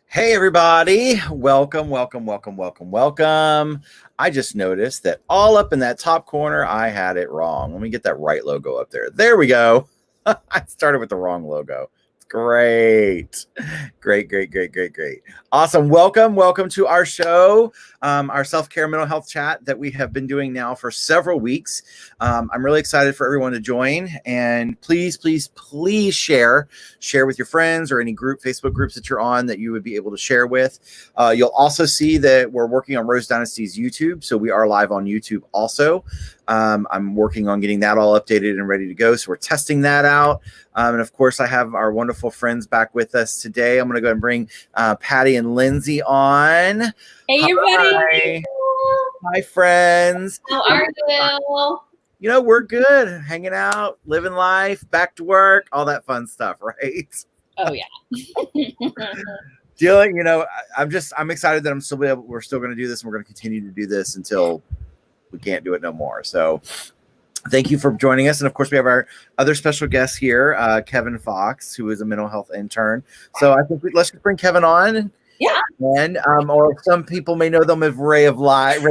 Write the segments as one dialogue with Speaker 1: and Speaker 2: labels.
Speaker 1: Hey everybody, welcome. I just noticed that all up in that top corner, I had it wrong. Let me get that right logo up there. There we go. I started with the wrong logo. Great. Awesome. Welcome to our show, our self-care mental health chat that we have been doing now for several weeks. I'm really excited for everyone to join, and please share with your friends or any Facebook groups that you're on that you would be able to share with. You'll also see that we're working on Rose Dynasty's YouTube, so we are live on YouTube also. I'm working on getting that all updated and ready to go, so we're testing that out. And of course, I have our wonderful friends back with us today. I'm going to go and bring Patti and Lindsey on.
Speaker 2: Hey, everybody.
Speaker 1: Hi, friends.
Speaker 2: How are you?
Speaker 1: You know, we're good. Hanging out, living life, back to work, all that fun stuff, right?
Speaker 2: Oh, yeah.
Speaker 1: Dealing, I'm excited that we're still going to do this, and we're going to continue to do this until we can't do it no more. So thank you for joining us. And of course, we have our other special guest here, Kevin Fox, who is a mental health intern. So I think let's just bring Kevin on.
Speaker 2: Yeah.
Speaker 1: And or some people may know them as Ray of Light. So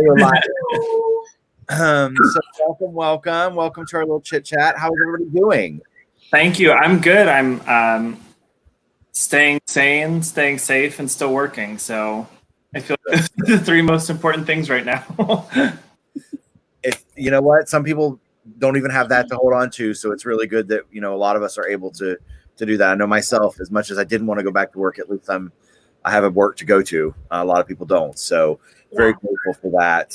Speaker 1: welcome to our little chit chat. How is everybody doing?
Speaker 3: Thank you. I'm good. I'm staying sane, staying safe, and still working. So I feel like the three most important things right now.
Speaker 1: If you know what, some people don't even have that to hold on to. So it's really good that, a lot of us are able to do that. I know myself, as much as I didn't want to go back to work, at least I have a work to go to. A lot of people don't. So very grateful for that.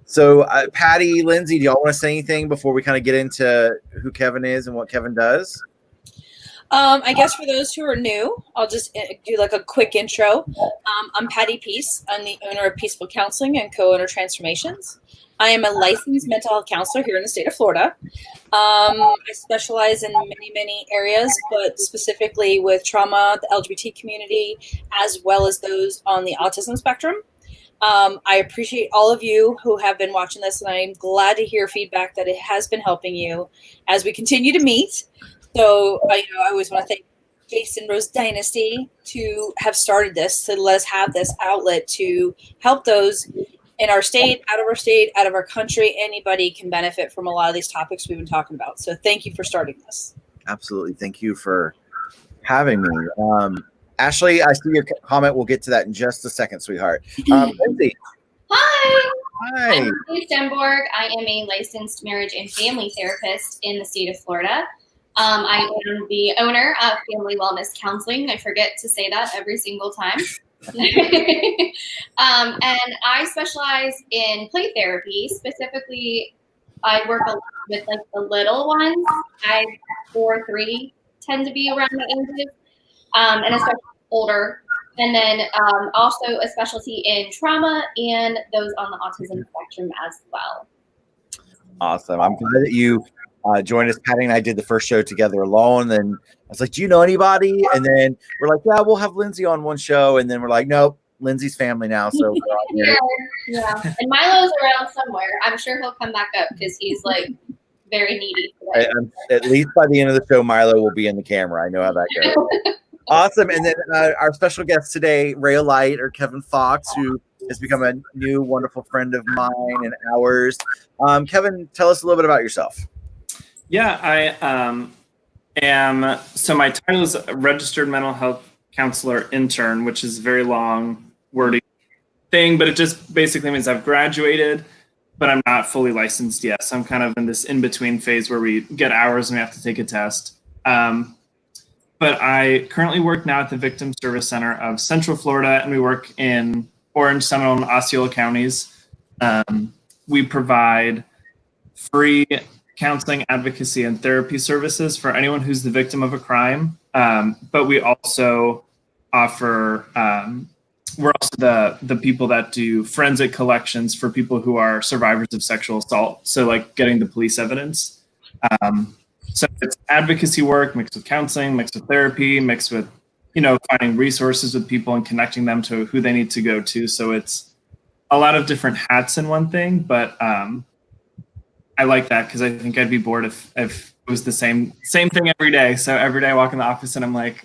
Speaker 1: So Patti, Lindsey, do y'all want to say anything before we kind of get into who Kevin is and what Kevin does?
Speaker 2: I guess for those who are new, I'll just do like a quick intro. I'm Patti Peace. I'm the owner of Peaceful Counseling and co-owner Transformations. I am a licensed mental health counselor here in the state of Florida. I specialize in many areas, but specifically with trauma, the LGBT community, as well as those on the autism spectrum. I appreciate all of you who have been watching this, and I'm glad to hear feedback that it has been helping you as we continue to meet. So I always want to thank Jason Rose Dynasty to have started this, to let us have this outlet to help those in our state, out of our country. Anybody can benefit from a lot of these topics we've been talking about. So thank you for starting this.
Speaker 1: Absolutely. Thank you for having me. Ashley, I see your comment. We'll get to that in just a second, sweetheart. Lindsey.
Speaker 4: Hi.
Speaker 1: Hi.
Speaker 4: I'm Stenborg. I am a licensed marriage and family therapist in the state of Florida. I am the owner of Family Wellness Counseling. I forget to say that every single time. And I specialize in play therapy. Specifically, I work a lot with like the little ones. 4-3 tend to be around the ages, and especially older. And then also a specialty in trauma and those on the autism spectrum as well.
Speaker 1: Awesome. I'm glad that you joined us. Patti and I did the first show together alone. And I was like, do you know anybody? And then we're like, yeah, we'll have Lindsey on one show. And then we're like, nope, Lindsey's family now. So
Speaker 4: yeah. And Milo's around somewhere. I'm sure he'll come back up because he's like very needy today.
Speaker 1: At least by the end of the show, Milo will be in the camera. I know how that goes. Awesome. And then our special guest today, Ray Light, or Kevin Fox, who has become a new wonderful friend of mine and ours. Kevin, tell us a little bit about yourself.
Speaker 3: Yeah, I am. So my title is a registered mental health counselor intern, which is a very long, wordy thing, but it just basically means I've graduated, but I'm not fully licensed yet. So I'm kind of in this in-between phase where we get hours and we have to take a test. But I currently work now at the Victim Service Center of Central Florida, and we work in Orange, Seminole, and Osceola counties. We provide free counseling, advocacy, and therapy services for anyone who's the victim of a crime. But we also offer, we're also the people that do forensic collections for people who are survivors of sexual assault. So like getting the police evidence. So it's advocacy work mixed with counseling, mixed with therapy, mixed with, finding resources with people and connecting them to who they need to go to. So it's a lot of different hats in one thing, but I like that because I think I'd be bored if it was the same thing every day. So every day I walk in the office and I'm like,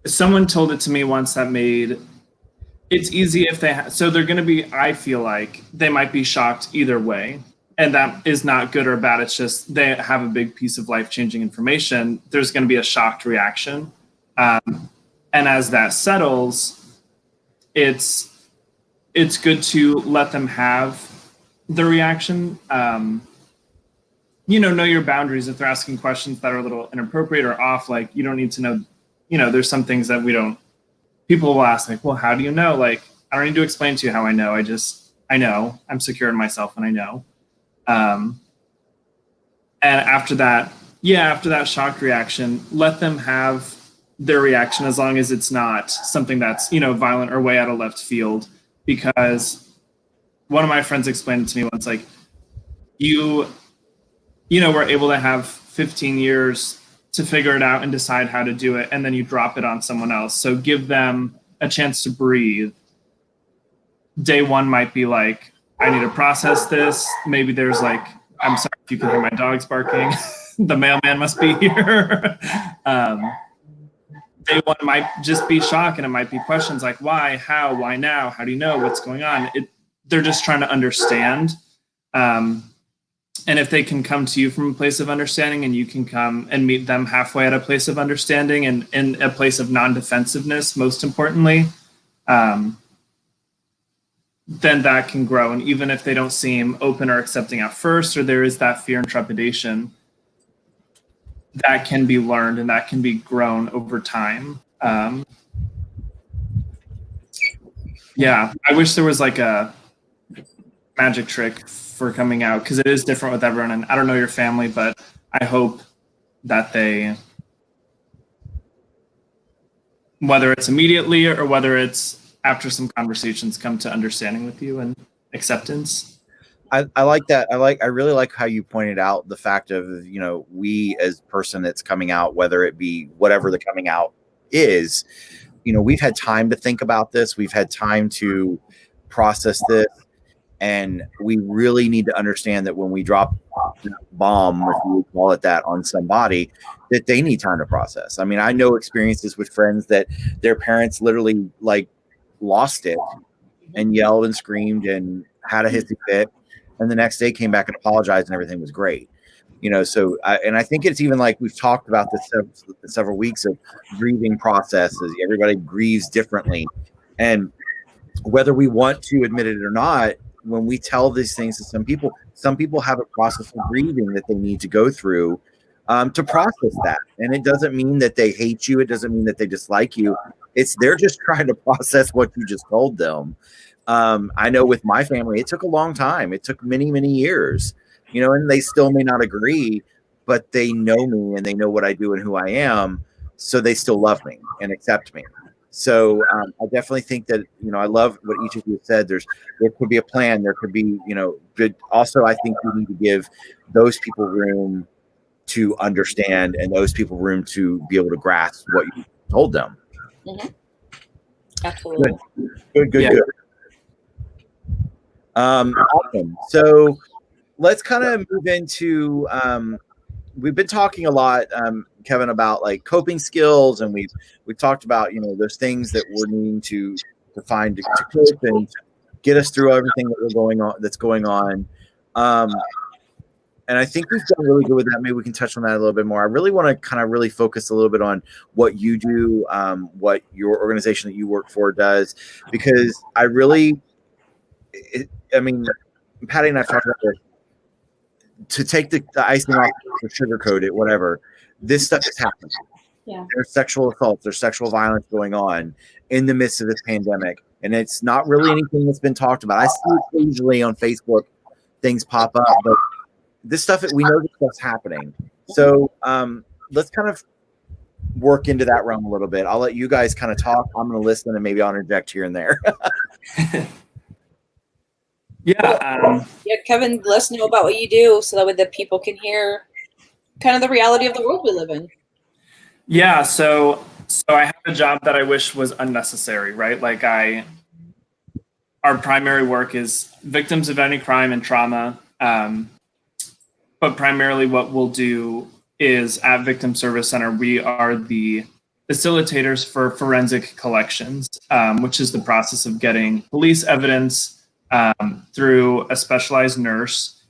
Speaker 3: someone told it to me once that made it's easy if they so they're going to be, I feel like they might be shocked either way, and that is not good or bad. It's just they have a big piece of life-changing information. There's going to be a shocked reaction, and as that settles, it's good to let them have the reaction. Know your boundaries. If they're asking questions that are a little inappropriate or off, like, you don't need to know, there's some things that people will ask, like, well, how do you know? Like, I don't need to explain to you how I know. I know. I'm secure in myself and I know. And after that shocked reaction, let them have their reaction, as long as it's not something that's, violent or way out of left field. Because one of my friends explained it to me once, like, we're able to have 15 years to figure it out and decide how to do it, and then you drop it on someone else. So give them a chance to breathe. Day one might be like, I need to process this. Maybe there's like, I'm sorry if you can hear my dogs barking. The mailman must be here. Day one might just be shock, and it might be questions like, why, how, why now? How do you know what's going on? They're just trying to understand. And if they can come to you from a place of understanding, and you can come and meet them halfway at a place of understanding and in a place of non-defensiveness, most importantly, then that can grow. And even if they don't seem open or accepting at first, or there is that fear and trepidation, that can be learned and that can be grown over time. I wish there was like a magic trick for coming out, because it is different with everyone. And I don't know your family, but I hope that they, whether it's immediately or whether it's after some conversations, come to understanding with you and acceptance.
Speaker 1: I like that. I really like how you pointed out the fact of, we as person that's coming out, whether it be whatever the coming out is, we've had time to think about this. We've had time to process this. And we really need to understand that when we drop a bomb, if you would call it that, on somebody, that they need time to process. I mean, I know experiences with friends that their parents literally like lost it and yelled and screamed and had a hissy fit, and the next day came back and apologized and everything was great. So I think it's even like we've talked about this several weeks of grieving processes. Everybody grieves differently, and whether we want to admit it or not, when we tell these things to some people have a process of grieving that they need to go through to process that. And it doesn't mean that they hate you. It doesn't mean that they dislike you. They're just trying to process what you just told them. I know with my family, it took a long time. It took many, many years, and they still may not agree, but they know me and they know what I do and who I am. So they still love me and accept me. So I definitely think that, I love what each of you said. There could be a plan. There could be, good. Also, I think we need to give those people room to understand, and those people room to be able to grasp what you told them.
Speaker 2: Mm-hmm. Absolutely.
Speaker 1: Good. Awesome. So let's kind of move into, we've been talking a lot, Kevin, about like coping skills, and we've talked about, those things that we're needing to find to cope and get us through everything that's going on. And I think we've done really good with that. Maybe we can touch on that a little bit more. I really want to kind of really focus a little bit on what you do, what your organization that you work for does, because Patti and I've talked about this. To take the icing off or sugarcoat it, whatever, this stuff is happening.
Speaker 2: Yeah.
Speaker 1: There's sexual assaults, there's sexual violence going on in the midst of this pandemic. And it's not really anything that's been talked about. I see occasionally on Facebook things pop up, but this stuff, we know this stuff's happening. So let's kind of work into that realm a little bit. I'll let you guys kind of talk. I'm going to listen and maybe I'll interject here and there.
Speaker 3: Yeah,
Speaker 2: Kevin, let us know about what you do so that way the people can hear kind of the reality of the world we live in.
Speaker 3: Yeah, so I have a job that I wish was unnecessary, right? Like our primary work is victims of any crime and trauma, but primarily what we'll do is at Victim Service Center, we are the facilitators for forensic collections, which is the process of getting police evidence through a specialized nurse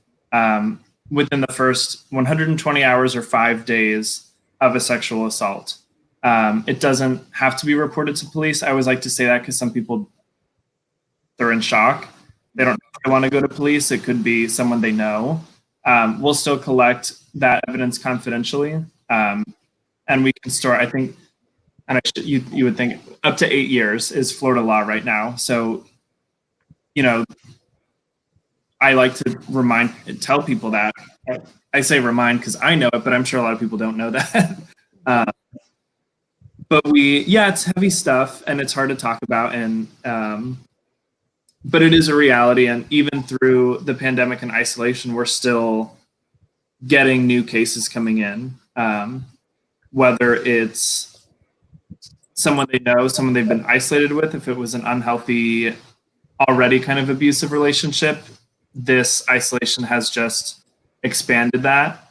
Speaker 3: within the first 120 hours or 5 days of a sexual assault. It doesn't have to be reported to police. I always like to say that because some people, they're in shock. They don't know if they want to go to police. It could be someone they know. We'll still collect that evidence confidentially. And we can store, I think, and you would think up to 8 years is Florida law right now. So, you know, I like to tell people that. I say remind because I know it, but I'm sure a lot of people don't know that. But it's heavy stuff and it's hard to talk about. And, but it is a reality. And even through the pandemic and isolation, we're still getting new cases coming in. Whether it's someone they know, someone they've been isolated with, if it was an unhealthy, already kind of abusive relationship, this isolation has just expanded that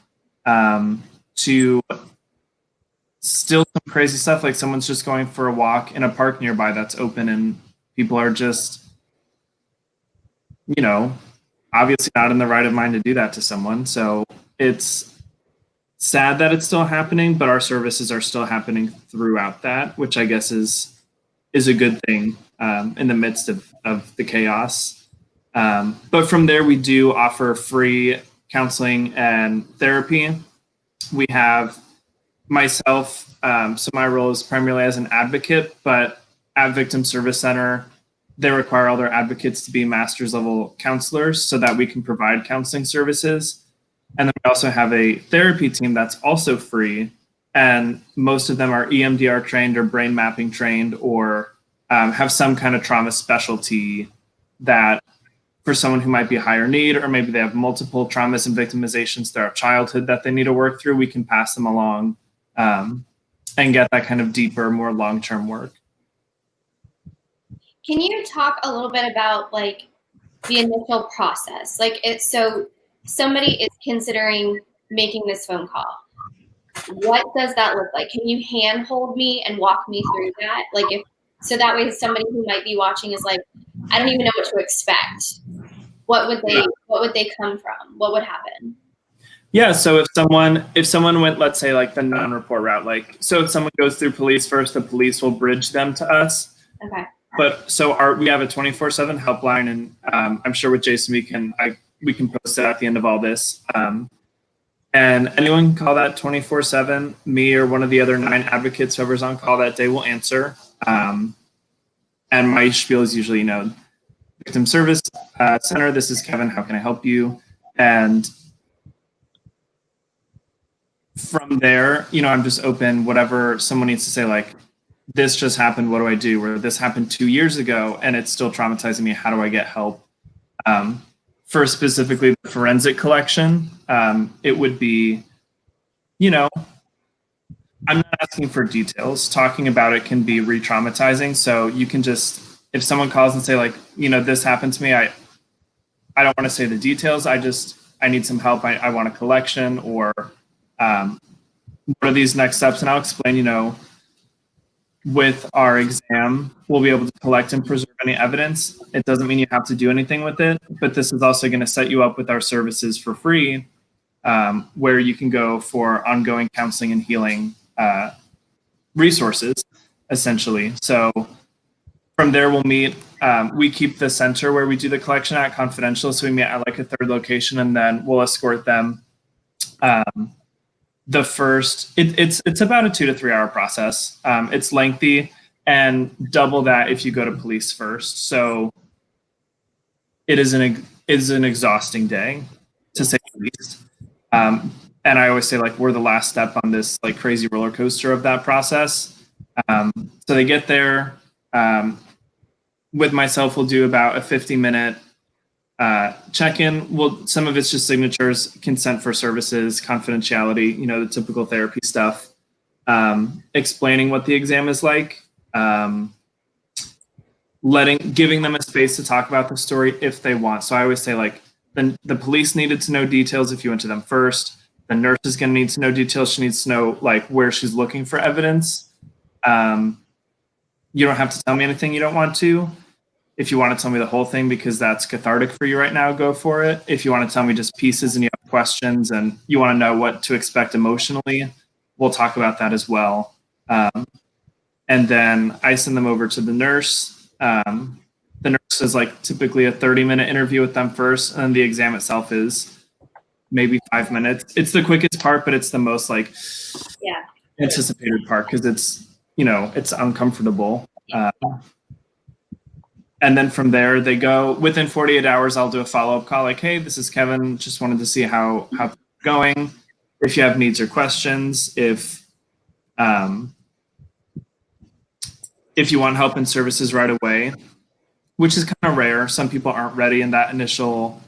Speaker 3: to still some crazy stuff, like someone's just going for a walk in a park nearby that's open and people are just, you know, obviously not in the right of mind to do that to someone. So it's sad that it's still happening, but our services are still happening throughout that, which I guess is a good thing in the midst of the chaos. But from there, we do offer free counseling and therapy. We have myself, so my role is primarily as an advocate, but at Victim Service Center, they require all their advocates to be master's level counselors so that we can provide counseling services. And then we also have a therapy team that's also free. And most of them are EMDR trained or brain mapping trained or have some kind of trauma specialty that for someone who might be higher need, or maybe they have multiple traumas and victimizations throughout childhood that they need to work through, we can pass them along and get that kind of deeper, more long-term work.
Speaker 4: Can you talk a little bit about like the initial process? Like so somebody is considering making this phone call. What does that look like? Can you handhold me and walk me through that? Like so that way somebody who might be watching is like, I don't even know what to expect. What would they come from? What would happen?
Speaker 3: Yeah, so if someone went, let's say like the non-report route, like, so if someone goes through police first, the police will bridge them to us.
Speaker 4: Okay.
Speaker 3: But so we have a 24/7 helpline, and I'm sure with Jason we can post it at the end of all this. And anyone can call that 24/7. Me or one of the other 9 advocates, whoever's on call that day, will answer. And my spiel is usually, Victim Service Center, this is Kevin, how can I help you? And from there, I'm just open, whatever someone needs to say, like, this just happened, what do I do? Or this happened 2 years ago and it's still traumatizing me, how do I get help? For specifically the forensic collection, it would be, I'm not asking for details. Talking about it can be re-traumatizing. So you can just, if someone calls and say like, this happened to me, I don't want to say the details. I need some help. I want a collection, or what are these next steps? And I'll explain, with our exam, we'll be able to collect and preserve any evidence. It doesn't mean you have to do anything with it, but this is also going to set you up with our services for free, where you can go for ongoing counseling and healing resources, essentially. So from there, we'll meet. We keep the center where we do the collection at confidential, so we meet at like a third location, and then we'll escort them. The first, it's about a 2 to 3 hour process. It's lengthy, and double that if you go to police first. So it is an exhausting day, to say the least. And I always say, like, we're the last step on this like crazy roller coaster of that process. So they get there. With myself, we'll do about a 50-minute check-in. Well, some of it's just signatures, consent for services, confidentiality, the typical therapy stuff, explaining what the exam is like, giving them a space to talk about the story if they want. So I always say, like, the police needed to know details if you went to them first. The nurse is going to need to know details. She needs to know like where she's looking for evidence. You don't have to tell me anything you don't want to. If you want to tell me the whole thing because that's cathartic for you right now, go for it. If you want to tell me just pieces and you have questions and you want to know what to expect emotionally, we'll talk about that as well. And then I send them over to the nurse. The nurse is like typically a 30-minute interview with them first, and the exam itself is maybe 5 minutes. It's the quickest part, but it's the most like anticipated part because it's, you know, it's uncomfortable. And then from there, they go within 48 hours. I'll do a follow-up call like, hey, this is Kevin. Just wanted to see how it's going. If you have needs or questions, if you want help and services right away, which is kind of rare. Some people aren't ready in that initial.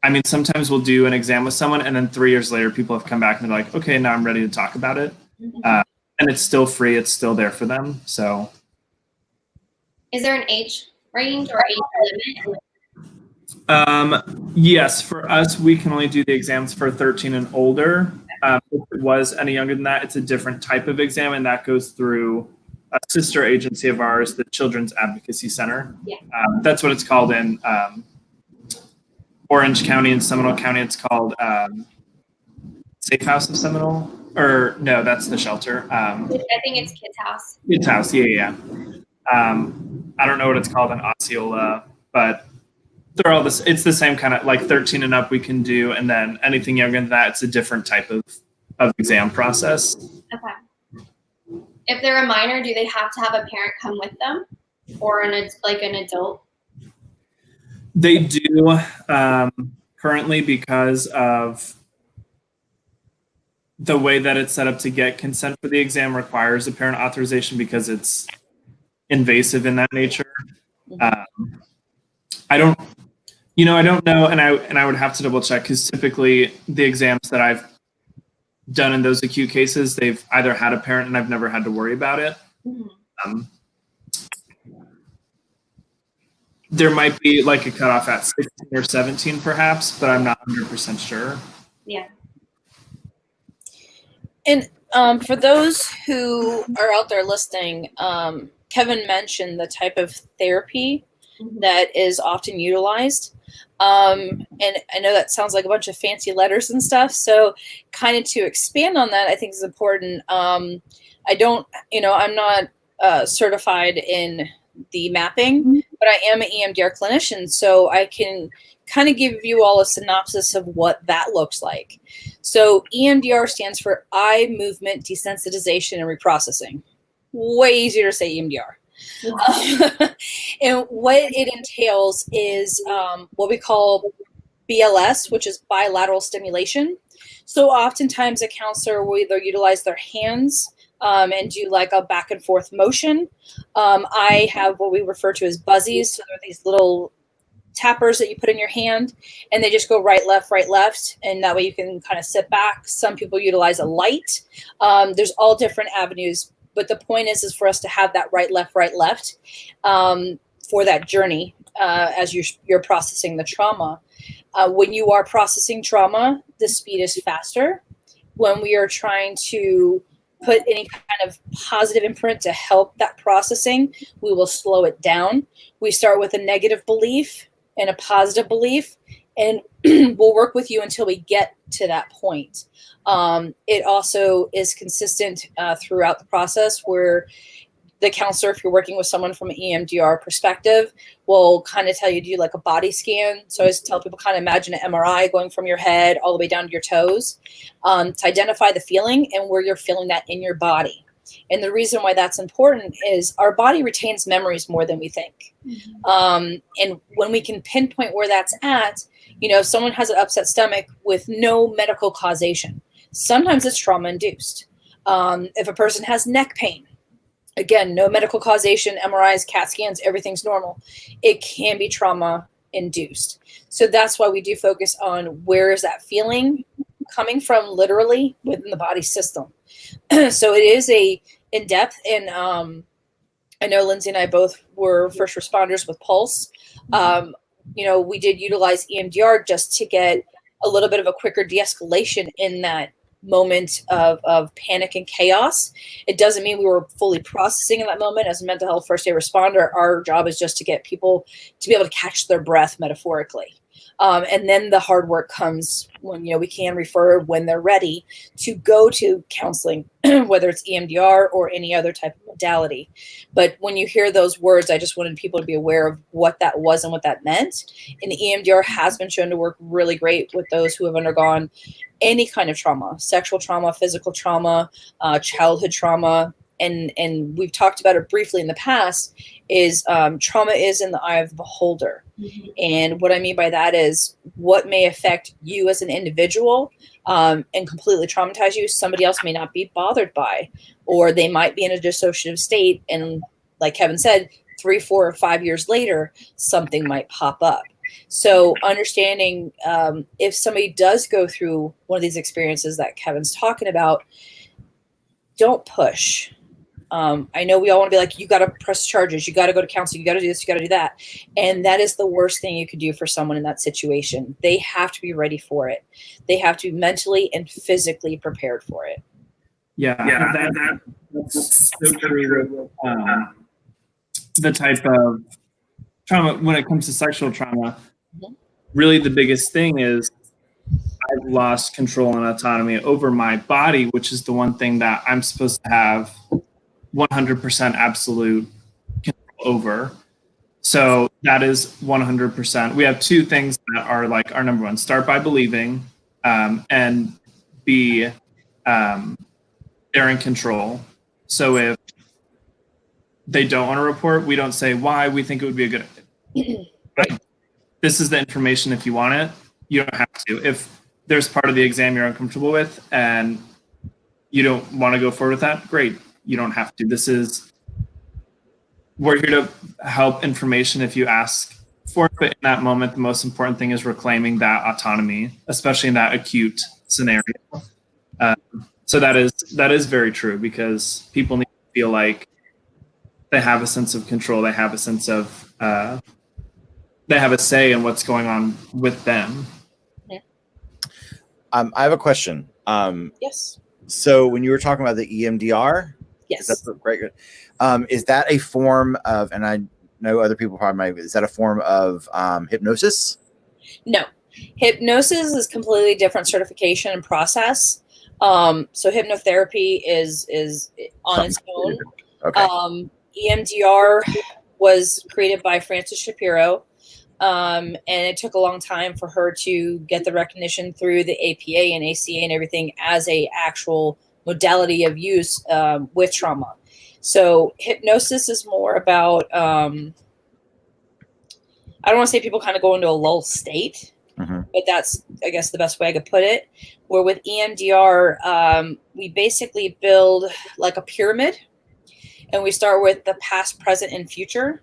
Speaker 3: I mean, sometimes we'll do an exam with someone and then 3 years later, people have come back and they're like, okay, now I'm ready to talk about it. And it's still free. It's still there for them. So.
Speaker 4: Is there an age range or age limit?
Speaker 3: Yes, for us, we can only do the exams for 13 and older. If it was any younger than that, it's a different type of exam, and that goes through a sister agency of ours, the Children's Advocacy Center.
Speaker 4: Yeah.
Speaker 3: That's what it's called in Orange County and Seminole County. It's called Safe House of Seminole. Or no, that's the shelter.
Speaker 4: I think it's Kids House.
Speaker 3: Kids House, yeah. I don't know what it's called in Osceola, but they're all this. It's the same kind of like 13 and up we can do, and then anything younger than that, it's a different type of exam process.
Speaker 4: Okay. If they're a minor, do they have to have a parent come with them, or an adult?
Speaker 3: They do currently because of the way that it's set up to get consent for the exam requires a parent authorization because it's invasive in that nature. I don't know, and I would have to double check because typically the exams that I've done in those acute cases, they've either had a parent and I've never had to worry about it. There might be like a cutoff at 16 or 17 perhaps, but I'm not 100% sure.
Speaker 2: Yeah. And for those who are out there listening, Kevin mentioned the type of therapy that is often utilized. And I know that sounds like a bunch of fancy letters and stuff. So kind of to expand on that, I think is important. I'm not certified in the mapping, but I am an EMDR clinician. So I can kind of give you all a synopsis of what that looks like. So EMDR stands for eye movement desensitization and reprocessing. Way easier to say EMDR. And what it entails is what we call BLS, which is bilateral stimulation. So oftentimes a counselor will either utilize their hands and do like a back and forth motion. I have what we refer to as buzzies. So they're these little tappers that you put in your hand, and they just go right, left, and that way you can kind of sit back. Some people utilize a light. There's all different avenues. But the point is for us to have that right, left for that journey as you're processing the trauma. When you are processing trauma, the speed is faster. When we are trying to put any kind of positive imprint to help that processing, we will slow it down. We start with a negative belief and a positive belief, and we'll work with you until we get to that point. It also is consistent throughout the process where the counselor, if you're working with someone from an EMDR perspective, will kind of tell you to do like a body scan. So I always tell people kind of imagine an MRI going from your head all the way down to your toes to identify the feeling and where you're feeling that in your body. And the reason why that's important is our body retains memories more than we think. And when we can pinpoint where that's at, if someone has an upset stomach with no medical causation, sometimes it's trauma induced. If a person has neck pain, again, no medical causation, MRIs, CAT scans, everything's normal. It can be trauma induced. So that's why we do focus on where is that feeling coming from literally within the body system. So it is in-depth, and I know Lindsey and I both were first responders with Pulse. We did utilize EMDR just to get a little bit of a quicker de-escalation in that moment of panic and chaos. It doesn't mean we were fully processing in that moment. As a mental health first aid responder, our job is just to get people to be able to catch their breath metaphorically. And then the hard work comes when, we can refer when they're ready to go to counseling, whether it's EMDR or any other type of modality. But when you hear those words, I just wanted people to be aware of what that was and what that meant. And the EMDR has been shown to work really great with those who have undergone any kind of trauma, sexual trauma, physical trauma, childhood trauma. And we've talked about it briefly in the past, is trauma is in the eye of the beholder. Mm-hmm. And what I mean by that is what may affect you as an individual and completely traumatize you, somebody else may not be bothered by, or they might be in a dissociative state. And like Kevin said, 3, 4, or 5 years later, something might pop up. So understanding if somebody does go through one of these experiences that Kevin's talking about, don't push. I know we all want to be like, you got to press charges, you got to go to counseling, you got to do this, you got to do that. And that is the worst thing you could do for someone in that situation. They have to be ready for it. They have to be mentally and physically prepared for it.
Speaker 3: That's so true. The type of trauma, when it comes to sexual trauma, really the biggest thing is I've lost control and autonomy over my body, which is the one thing that I'm supposed to have 100% absolute control over. So that is 100%. We have 2 things that are like our number one: start by believing, and be they're in control. So if they don't want to report, we don't say why. We think it would be a good idea. But this is the information. If you want it, you don't have to. If there's part of the exam you're uncomfortable with and you don't want to go forward with that, great. You don't have to. We're here to help information if you ask for it. But in that moment, the most important thing is reclaiming that autonomy, especially in that acute scenario. So that is very true, because people need to feel like they have a sense of control. They have a sense of, they have a say in what's going on with them.
Speaker 1: I have a question.
Speaker 2: Yes.
Speaker 1: So when you were talking about the EMDR,
Speaker 2: yes,
Speaker 1: that's great. Is that a form of, and I know other people probably might, is that a form of hypnosis?
Speaker 2: No, hypnosis is completely different certification and process. So hypnotherapy is on its own. Okay. EMDR was created by Frances Shapiro. And it took a long time for her to get the recognition through the APA and ACA and everything as a actual modality of use with trauma. So hypnosis is more about, I don't want to say people kind of go into a lull state, but that's, I guess, the best way I could put it. Where with EMDR, we basically build like a pyramid, and we start with the past, present, and future.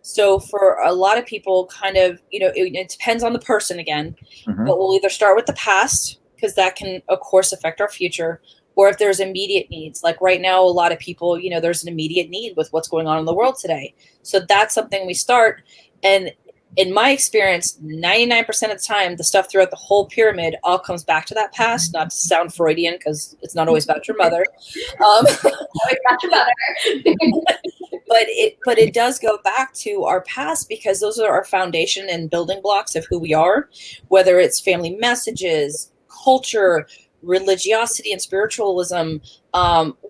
Speaker 2: So for a lot of people, kind of, it depends on the person again, but we'll either start with the past, because that can, of course, affect our future, or if there's immediate needs. Like right now, a lot of people, there's an immediate need with what's going on in the world today. So that's something we start. And in my experience, 99% of the time, the stuff throughout the whole pyramid all comes back to that past. Not to sound Freudian, because it's not always about your mother.
Speaker 4: Always about your mother.
Speaker 2: But it does go back to our past, because those are our foundation and building blocks of who we are, whether it's family messages, culture, religiosity and spiritualism,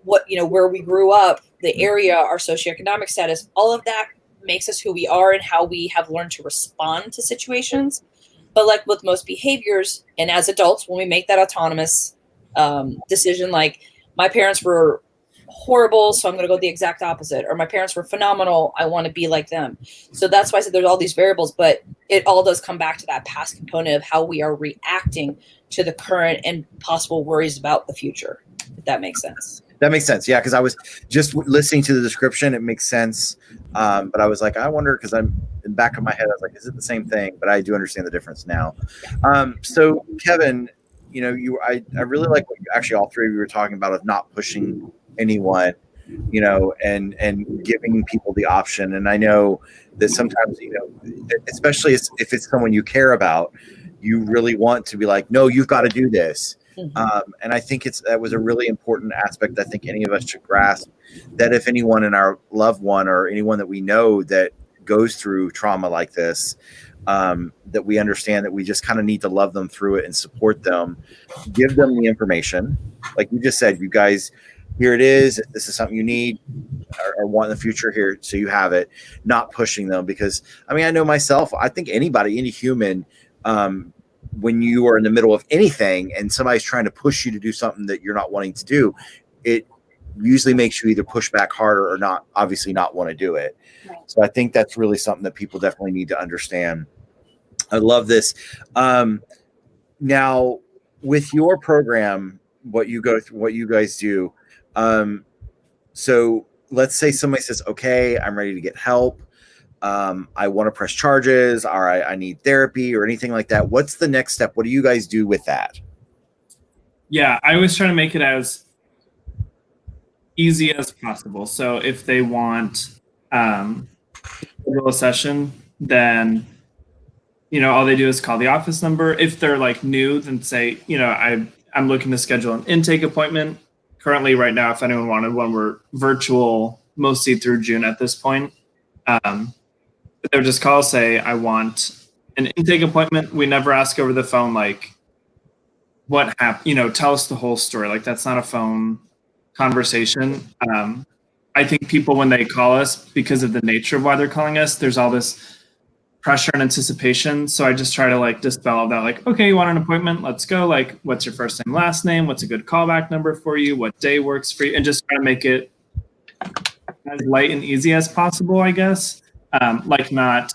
Speaker 2: where we grew up, the area, our socioeconomic status, all of that makes us who we are and how we have learned to respond to situations. But like with most behaviors, and as adults, when we make that autonomous decision, like my parents were horrible, so I'm going to go the exact opposite, or my parents were phenomenal, I want to be like them. So that's why I said there's all these variables, but it all does come back to that past component of how we are reacting to the current and possible worries about the future, if that makes sense.
Speaker 1: That makes sense. Yeah, because I was just listening to the description. It makes sense. But I was like, I wonder, because I'm in the back of my head, I was like, is it the same thing? But I do understand the difference now. So Kevin, I really like what actually all three of you were talking about, of not pushing anyone, and giving people the option. And I know that sometimes, especially if it's someone you care about, you really want to be like, no, you've got to do this. And I think that was a really important aspect. I think any of us should grasp that if anyone in our loved one or anyone that we know that goes through trauma like this, that we understand that we just kind of need to love them through it and support them, give them the information. Like you just said, you guys, here it is. This is something you need or want in the future here. So you have it, not pushing them, because I mean, I know myself, I think anybody, any human, when you are in the middle of anything and somebody's trying to push you to do something that you're not wanting to do, it usually makes you either push back harder or not, obviously not want to do it.
Speaker 2: Right.
Speaker 1: So I think that's really something that people definitely need to understand. I love this. Now with your program, what you go through, what you guys do. So let's say somebody says, okay, I'm ready to get help. I want to press charges, or I need therapy or anything like that. What's the next step? What do you guys do with that?
Speaker 3: Yeah, I always try to make it as easy as possible. So if they want a session, then, you know, all they do is call the office number. If they're like new, then say, you know, I'm looking to schedule an intake appointment. Currently, right now, if anyone wanted one, we're virtual mostly through June at this point. They would just call, say, I want an intake appointment. We never ask over the phone, like, what happened, you know, tell us the whole story. Like, that's not a phone conversation. I think people, when they call us, because of the nature of why they're calling us, there's all this pressure and anticipation. So I just try to like dispel all that, like, okay, you want an appointment? Let's go. Like, what's your first name, last name? What's a good callback number for you? What day works for you? And just try to make it as light and easy as possible, I guess. Like, not,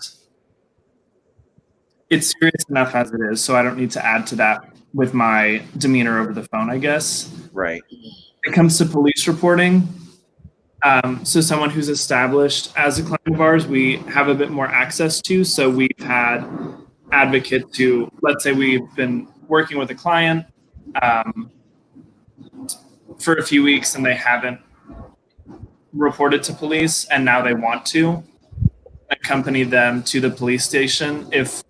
Speaker 3: it's serious enough as it is, so I don't need to add to that with my demeanor over the phone, I guess.
Speaker 1: Right.
Speaker 3: When it comes to police reporting, so someone who's established as a client of ours, we have a bit more access to. So we've had advocates who, let's say we've been working with a client for a few weeks and they haven't reported to police, and now they want to accompany them to the police station if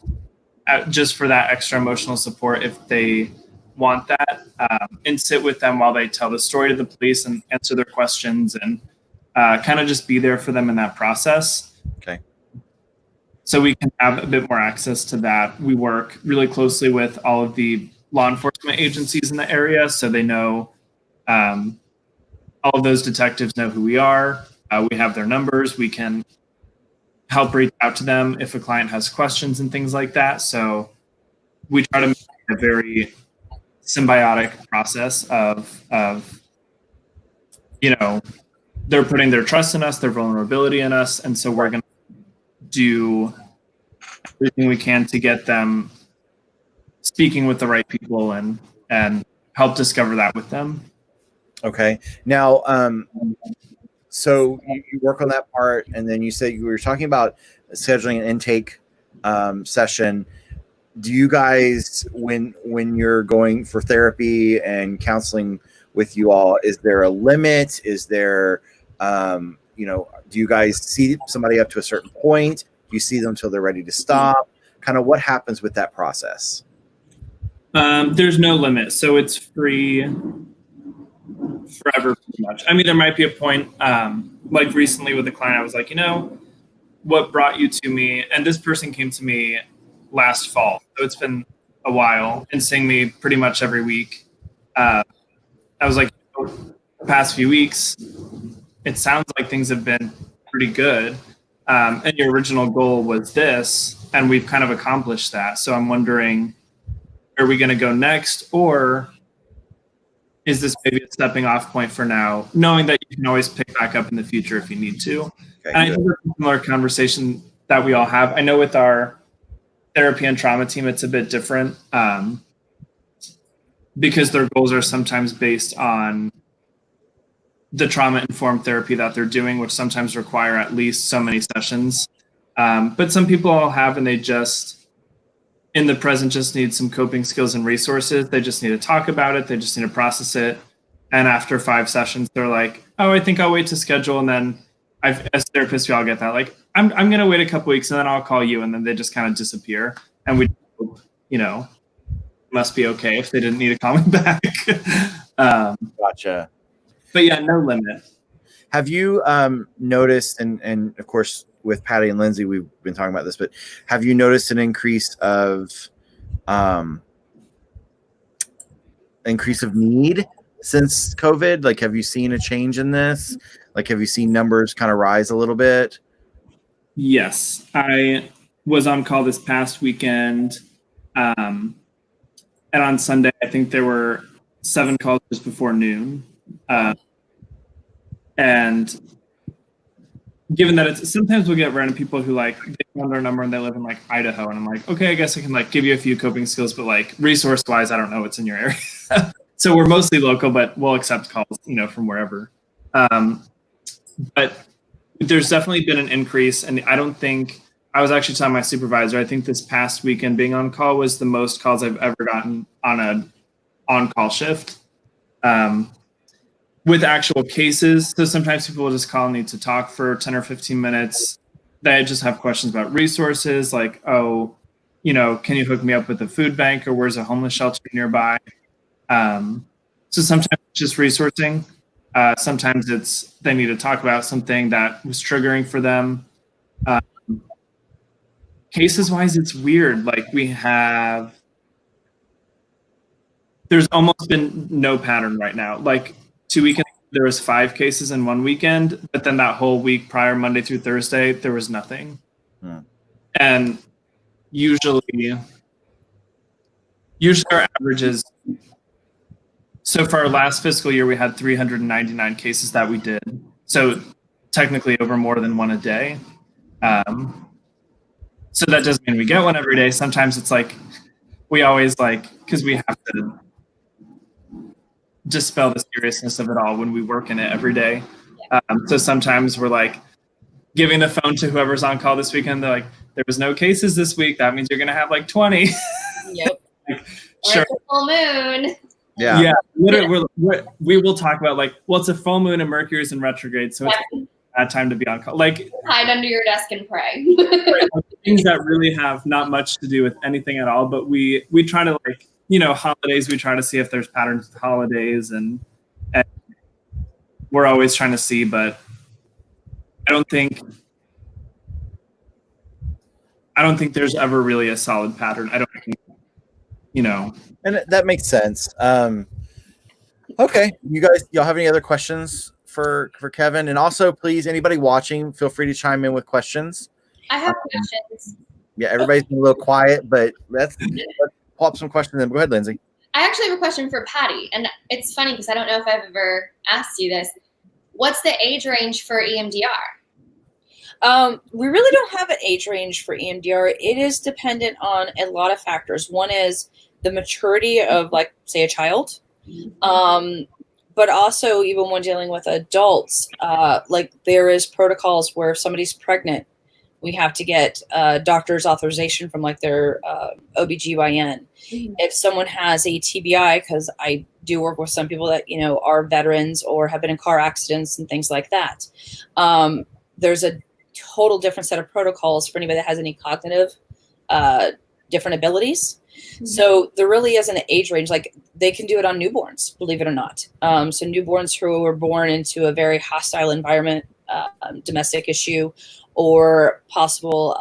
Speaker 3: just for that extra emotional support, if they want that, and sit with them while they tell the story to the police and answer their questions, and kind of just be there for them in that process.
Speaker 1: Okay.
Speaker 3: So we can have a bit more access to that. We work really closely with all of the law enforcement agencies in the area, so they know, all of those detectives know who we are. We have their numbers. We can help reach out to them if a client has questions and things like that. So we try to make it a very symbiotic process of, you know, they're putting their trust in us, their vulnerability in us. And so we're going to do everything we can to get them speaking with the right people and help discover that with them.
Speaker 1: Okay. Now, so you work on that part, and then you said you were talking about scheduling an intake session. Do you guys, when you're going for therapy and counseling with you all, is there a limit? Is there, you know, do you guys see somebody up to a certain point? Do you see them until they're ready to stop? Kind of what happens with that process?
Speaker 3: There's no limit. So it's free forever, pretty much. I mean, there might be a point, like recently with a client, I was like, you know, what brought you to me? And this person came to me last fall. So it's been a while, and seeing me pretty much every week. I was like, the past few weeks, it sounds like things have been pretty good. And your original goal was this, and we've kind of accomplished that. So I'm wondering, are we going to go next, or is this maybe a stepping off point for now, knowing that you can always pick back up in the future if you need to?
Speaker 1: Okay,
Speaker 3: and I think it's a similar conversation that we all have. I know with our therapy and trauma team, it's a bit different because their goals are sometimes based on the trauma-informed therapy that they're doing, which sometimes require at least so many sessions. But some people all have, and they just, in the present, just need some coping skills and resources. They just need to talk about it. They just need to process it. And after 5 sessions, they're like, oh, I think I'll wait to schedule. And then as therapists, we all get that. Like, I'm going to wait a couple weeks and then I'll call you. And then they just kind of disappear. And we, you know, must be okay if they didn't need to call me back.
Speaker 1: Gotcha.
Speaker 3: But yeah, no limit.
Speaker 1: Have you noticed, and of course with Patti and Lindsey, we've been talking about this, but have you noticed an increase of need since COVID? Like, have you seen a change in this? Like, have you seen numbers kind of rise a little bit?
Speaker 3: Yes, I was on call this past weekend. And on Sunday, I think there were 7 calls just before noon. And given that sometimes we'll get random people who like, they found our number and they live in like Idaho. And I'm like, okay, I guess I can like give you a few coping skills, but like resource wise, I don't know what's in your area. So we're mostly local, but we'll accept calls, from wherever. But there's definitely been an increase. And I don't think, I was actually telling my supervisor, I think this past weekend being on call was the most calls I've ever gotten on a on-call shift with actual cases. So sometimes people will just call and need to talk for 10 or 15 minutes. They just have questions about resources like, oh, can you hook me up with a food bank, or where's a homeless shelter nearby? So sometimes it's just resourcing. Sometimes it's they need to talk about something that was triggering for them. Cases wise, it's weird. Like there's almost been no pattern right now. Like 2 weekends, there was 5 cases in one weekend, but then that whole week prior, Monday through Thursday, there was nothing. And usually our average is, so for our last fiscal year, we had 399 cases that we did. So technically over more than one a day. So that doesn't mean we get one every day. Sometimes it's like, we always because we have to dispel the seriousness of it all when we work in it every day. So sometimes we're like giving the phone to whoever's on call this weekend. They're like, there was no cases this week. That means you're going to have like 20.
Speaker 4: Yep.
Speaker 3: Sure.
Speaker 4: Like a full moon.
Speaker 3: Yeah. Literally, we will talk about well, it's a full moon and Mercury's in retrograde. So it's a bad time to be on call.
Speaker 4: Hide under your desk and pray.
Speaker 3: Things that really have not much to do with anything at all. But we try to holidays, we try to see if there's patterns with holidays and we're always trying to see, but I don't think there's ever really a solid pattern. I don't think,
Speaker 1: And that makes sense. Okay. Y'all have any other questions for Kevin? And also, please, anybody watching, feel free to chime in with questions.
Speaker 4: I have questions.
Speaker 1: Yeah, everybody's been a little quiet, but let's pull up some questions. Then go ahead, Lindsey.
Speaker 4: I actually have a question for Patti, and it's funny because I don't know if I've ever asked you this. What's the age range for EMDR?
Speaker 2: We really don't have an age range for EMDR. It is dependent on a lot of factors. One is the maturity of, say, a child. But also, even when dealing with adults, there is protocols where if somebody's pregnant, we have to get doctor's authorization from their OBGYN. If someone has a TBI, because I do work with some people that, are veterans or have been in car accidents and things like that. There's a total different set of protocols for anybody that has any cognitive different abilities. So there really isn't an age range. They can do it on newborns, believe it or not. So newborns who were born into a very hostile environment, domestic issue, or possible,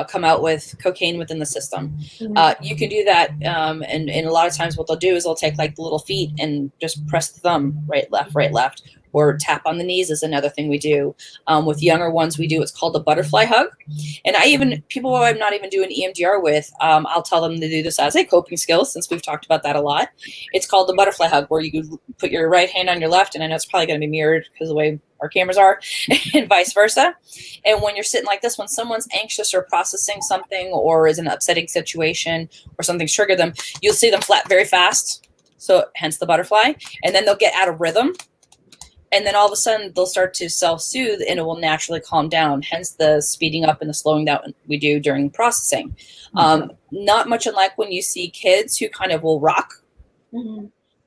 Speaker 2: come out with cocaine within the system. You can do that. And a lot of times what they'll do is they'll take the little feet and just press the thumb, right, left, or tap on the knees is another thing we do. With younger ones, we do what's called a butterfly hug. And people who I'm not even doing EMDR with, I'll tell them to do this as a coping skill, since we've talked about that a lot. It's called the butterfly hug, where you put your right hand on your left, and I know it's probably going to be mirrored because of the way our cameras are, and vice versa. And when you're sitting like this, when someone's anxious or processing something or is in an upsetting situation or something's triggered them, you'll see them flap very fast. So hence the butterfly. And then they'll get out of rhythm. And then all of a sudden they'll start to self-soothe and it will naturally calm down. Hence the speeding up and the slowing down we do during processing. Not much unlike when you see kids who kind of will rock.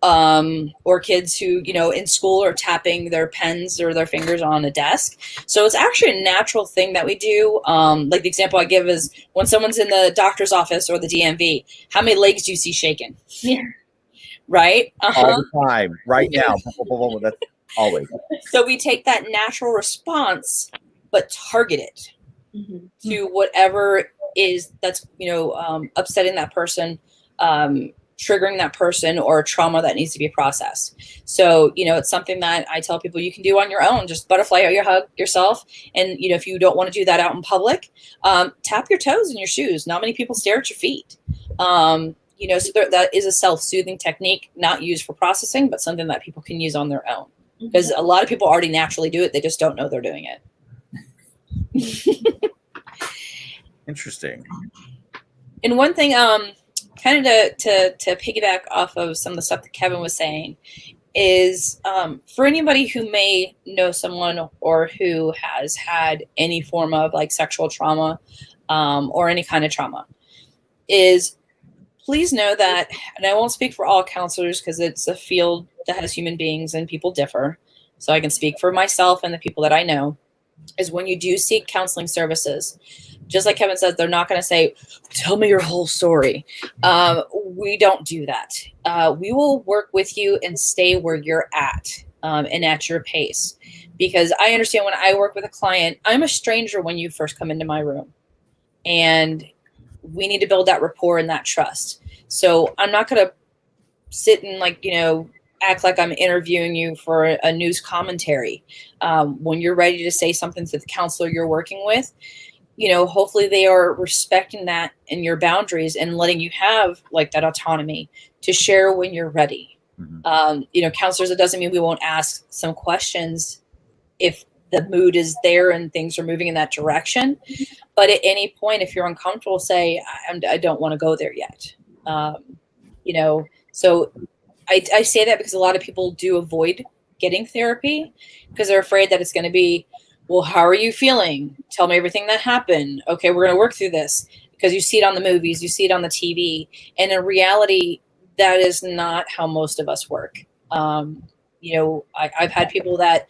Speaker 2: or kids who, in school are tapping their pens or their fingers on a desk. So it's actually a natural thing that we do. Like the example I give is when someone's in the doctor's office or the DMV, how many legs do you see shaking?
Speaker 4: Yeah.
Speaker 2: Right?
Speaker 1: All the time, right now. That's always.
Speaker 2: So we take that natural response, but target it to whatever that's upsetting that person, triggering that person, or trauma that needs to be processed. So, it's something that I tell people you can do on your own. Just butterfly out your hug yourself. And, if you don't want to do that out in public, tap your toes in your shoes. Not many people stare at your feet. So that is a self-soothing technique, not used for processing, but something that people can use on their own. Because a lot of people already naturally do it. They just don't know they're doing it.
Speaker 1: Interesting.
Speaker 2: And one thing, kind of to piggyback off of some of the stuff that Kevin was saying, is for anybody who may know someone or who has had any form of like sexual trauma or any kind of trauma, is please know that, and I won't speak for all counselors because it's a field that has human beings and people differ. So I can speak for myself and the people that I know, is when you do seek counseling services, just like Kevin said, they're not going to say, tell me your whole story. We don't do that. We will work with you and stay where you're at and at your pace. Because I understand when I work with a client, I'm a stranger when you first come into my room. And we need to build that rapport and that trust. So I'm not going to sit and act like I'm interviewing you for a news commentary. When you're ready to say something to the counselor you're working with, hopefully they are respecting that and your boundaries and letting you have like that autonomy to share when you're ready. Counselors, it doesn't mean we won't ask some questions if the mood is there and things are moving in that direction. But at any point, if you're uncomfortable, say, I don't want to go there yet. So I say that because a lot of people do avoid getting therapy because they're afraid that it's going to be, well, how are you feeling? Tell me everything that happened. Okay, we're going to work through this, because you see it on the movies, you see it on the TV. And in reality, that is not how most of us work. I've had people that,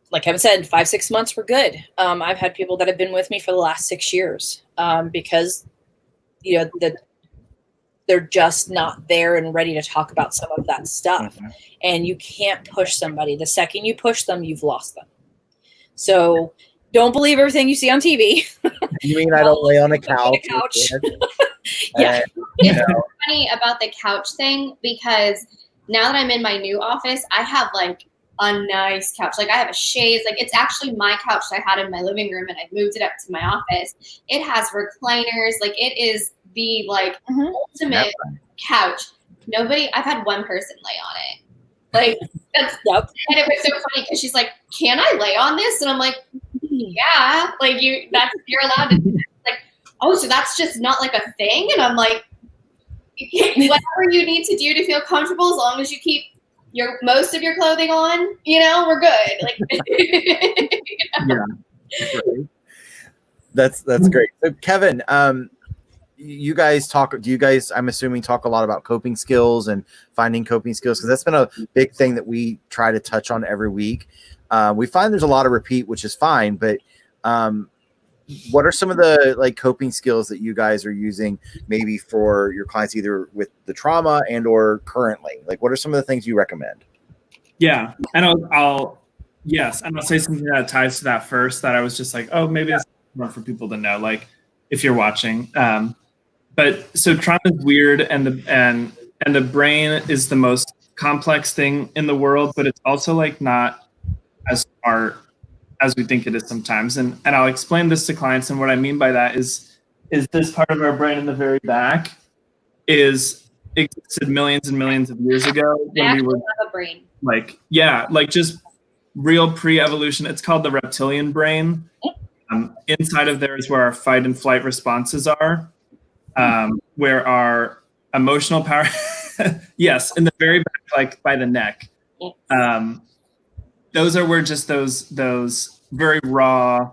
Speaker 2: like Kevin said, 5-6 months were good. I've had people that have been with me for the last 6 years because, they're just not there and ready to talk about some of that stuff. And you can't push somebody. The second you push them, you've lost them. So don't believe everything you see on TV.
Speaker 1: You mean I don't lay on a couch?
Speaker 2: Yeah.
Speaker 4: It's funny about the couch thing, because now that I'm in my new office, I have like a nice couch. Like I have a chaise. Like it's actually my couch that I had in my living room, and I moved it up to my office. It has recliners. Like it is the ultimate couch. I've had one person lay on it. Like that's and it was so funny because she's like, "Can I lay on this?" And I'm like, "Yeah." Like you're allowed to. Like, oh, so that's just not like a thing. And I'm like, whatever you need to do to feel comfortable, as long as you keep most of your clothing on, we're good. Like,
Speaker 1: yeah, that's great. So Kevin, you guys I'm assuming talk a lot about coping skills and finding coping skills, because that's been a big thing that we try to touch on every week. We find there's a lot of repeat, which is fine, but what are some of the coping skills that you guys are using maybe for your clients, either with the trauma and or currently? What are some of the things you recommend?
Speaker 3: Yeah, and I'll say something that ties to that first, that I was just like, oh, maybe it's more for people to know, like if you're watching. But so trauma is weird, and the brain is the most complex thing in the world, but it's also not as smart as we think it is sometimes. And I'll explain this to clients. And what I mean by that is this part of our brain in the very back existed millions and millions of years ago when we were
Speaker 4: have a brain.
Speaker 3: Just real pre-evolution. It's called the reptilian brain. Inside of there is where our fight and flight responses are, where our emotional power, yes, in the very back, by the neck. Those are where just those very raw,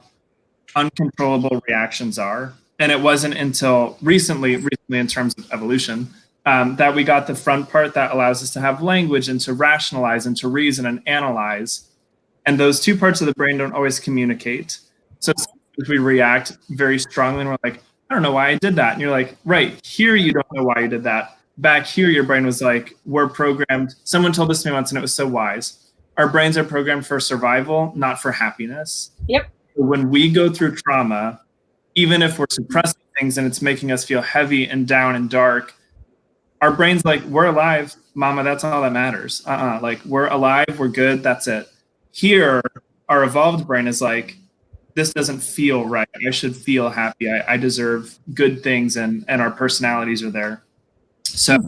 Speaker 3: uncontrollable reactions are. And it wasn't until recently in terms of evolution, that we got the front part that allows us to have language and to rationalize and to reason and analyze. And those two parts of the brain don't always communicate. So sometimes we react very strongly and we're like, I don't know why I did that. And you're like, right, here you don't know why you did that. Back here, your brain was like, we're programmed. Someone told this to me once and it was so wise. Our brains are programmed for survival, not for happiness.
Speaker 2: Yep.
Speaker 3: When we go through trauma, even if we're suppressing things and it's making us feel heavy and down and dark, our brain's like, we're alive, mama, that's all that matters. Like, we're alive, we're good, that's it. Here, our evolved brain is like, this doesn't feel right. I should feel happy. I deserve good things, and our personalities are there. So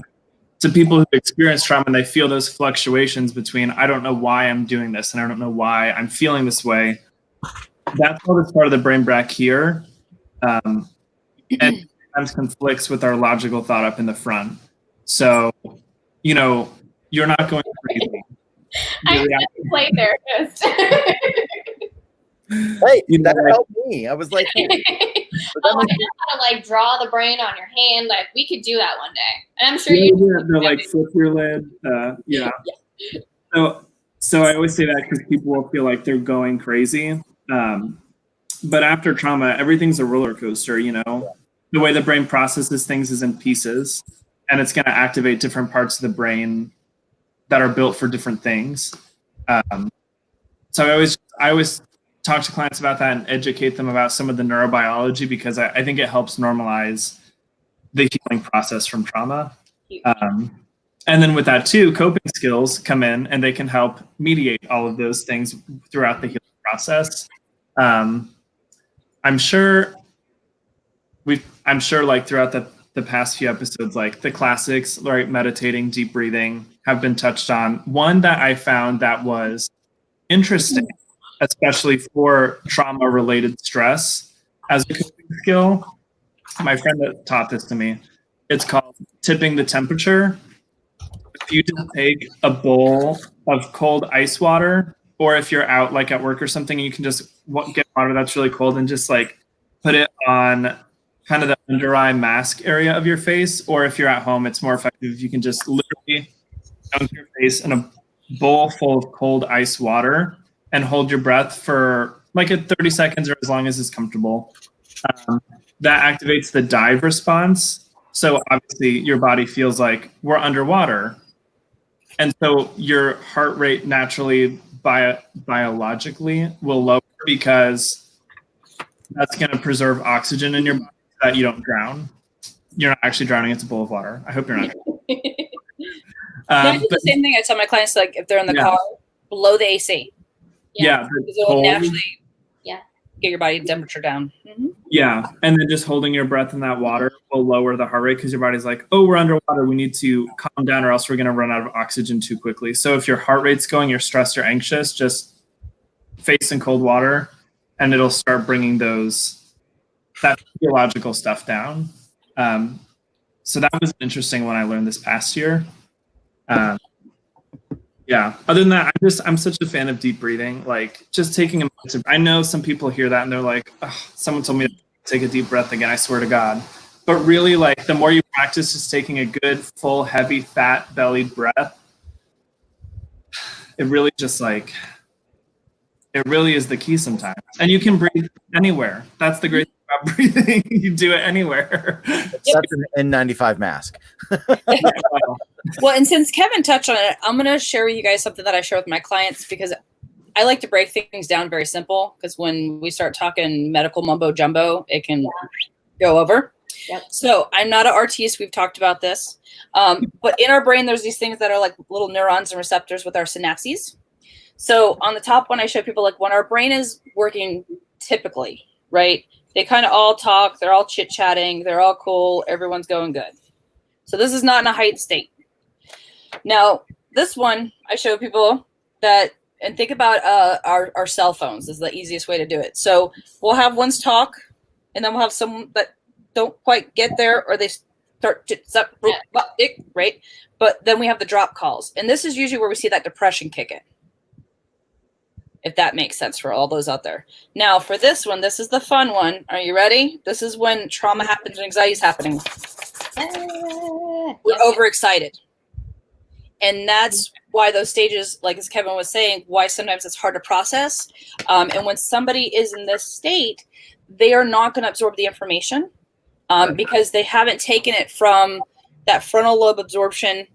Speaker 3: to people who experience trauma and they feel those fluctuations between, I don't know why I'm doing this and I don't know why I'm feeling this way, that's all this part of the brain back here. And sometimes conflicts with our logical thought up in the front. So, you know, you're not going crazy.
Speaker 4: I have to play therapist.
Speaker 1: Hey, that helped me. I was like, hey.
Speaker 4: Oh, I know how to like draw the brain on your hand. Like we could do that one day, and I'm sure you.
Speaker 3: They're like flip your lid. Yeah. So I always say that because people will feel like they're going crazy. But after trauma, everything's a roller coaster. You know, the way the brain processes things is in pieces, and it's going to activate different parts of the brain that are built for different things. So I always talk to clients about that and educate them about some of the neurobiology, because I think it helps normalize the healing process from trauma. And then with that too, coping skills come in and they can help mediate all of those things throughout the healing process. I'm sure like throughout the past few episodes, like the classics, right, meditating, deep breathing have been touched on. One that I found that was interesting, especially for trauma-related stress as a coping skill. My friend that taught this to me, it's called tipping the temperature. If you just take a bowl of cold ice water, or if you're out like at work or something, you can just get water that's really cold and just like put it on kind of the under eye mask area of your face. Or if you're at home, it's more effective if you can just literally dunk your face in a bowl full of cold ice water and hold your breath for like 30 seconds or as long as it's comfortable. That activates the dive response. So obviously your body feels like we're underwater. And so your heart rate naturally biologically will lower, because that's going to preserve oxygen in your body so that you don't drown. You're not actually drowning. It's a bowl of water. I hope you're not.
Speaker 2: I do the same thing I tell my clients, like if they're in the car, blow the AC.
Speaker 3: Yeah.
Speaker 2: Because it will naturally get your body temperature down. Mm-hmm.
Speaker 3: Yeah. And then just holding your breath in that water will lower the heart rate, because your body's like, oh, we're underwater. We need to calm down or else we're going to run out of oxygen too quickly. So if your heart rate's going, you're stressed or anxious, just face in cold water and it'll start bringing that physiological stuff down. So that was interesting when I learned this past year. Yeah. Other than that, I'm such a fan of deep breathing. Like just taking a moment. I know some people hear that and they're like, oh, someone told me to take a deep breath again. I swear to God. But really, like the more you practice just taking a good, full, heavy, fat bellied breath, it really just like, it really is the key sometimes. And you can breathe anywhere. That's the great thing about breathing. You do it anywhere.
Speaker 1: That's an N95 mask.
Speaker 2: Well, and since Kevin touched on it, I'm going to share with you guys something that I share with my clients, because I like to break things down very simple, because when we start talking medical mumbo jumbo, it can go over. Yep. So I'm not an artiste. We've talked about this. But in our brain, there's these things that are like little neurons and receptors with our synapses. So on the top one, I show people like when our brain is working typically, right? They kind of all talk. They're all chit-chatting. They're all cool. Everyone's going good. So this is not in a heightened state. Now, this one, I show people that, and think about our cell phones is the easiest way to do it. So we'll have ones talk, and then we'll have some that don't quite get there, or they start right? But then we have the drop calls. And this is usually where we see that depression kick in, if that makes sense for all those out there. Now, for this one, this is the fun one. Are you ready? This is when trauma happens and anxiety is happening. We're overexcited. And that's why those stages, like as Kevin was saying, why sometimes it's hard to process. And when somebody is in this state, they are not going to absorb the information because they haven't taken it from that frontal lobe absorption,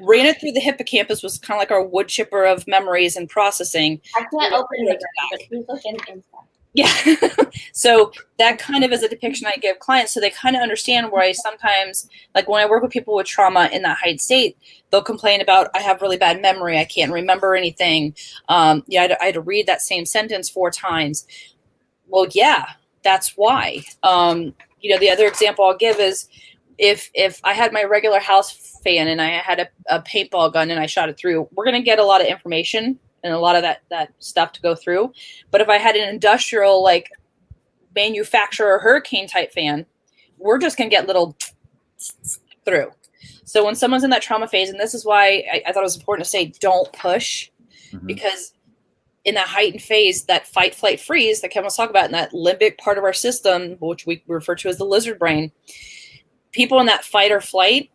Speaker 2: ran it through the hippocampus, was kind of like our wood chipper of memories and processing.
Speaker 4: I can't open it, but please look inside.
Speaker 2: Yeah. So that kind of is a depiction I give clients so they kind of understand where I sometimes, like when I work with people with trauma in that heightened state, they'll complain about, I have really bad memory. I can't remember anything. I had to read that same sentence 4 times. Well, yeah, that's why. The other example I'll give is if I had my regular house fan and I had a paintball gun and I shot it through, we're going to get a lot of information and a lot of that stuff to go through. But if I had an industrial, like manufacturer hurricane type fan, we're just going to get little through. So when someone's in that trauma phase, and this is why I thought it was important to say, don't push, because in that heightened phase, that fight, flight, freeze that Kevin was talking about, in that limbic part of our system, which we refer to as the lizard brain, people in that fight or flight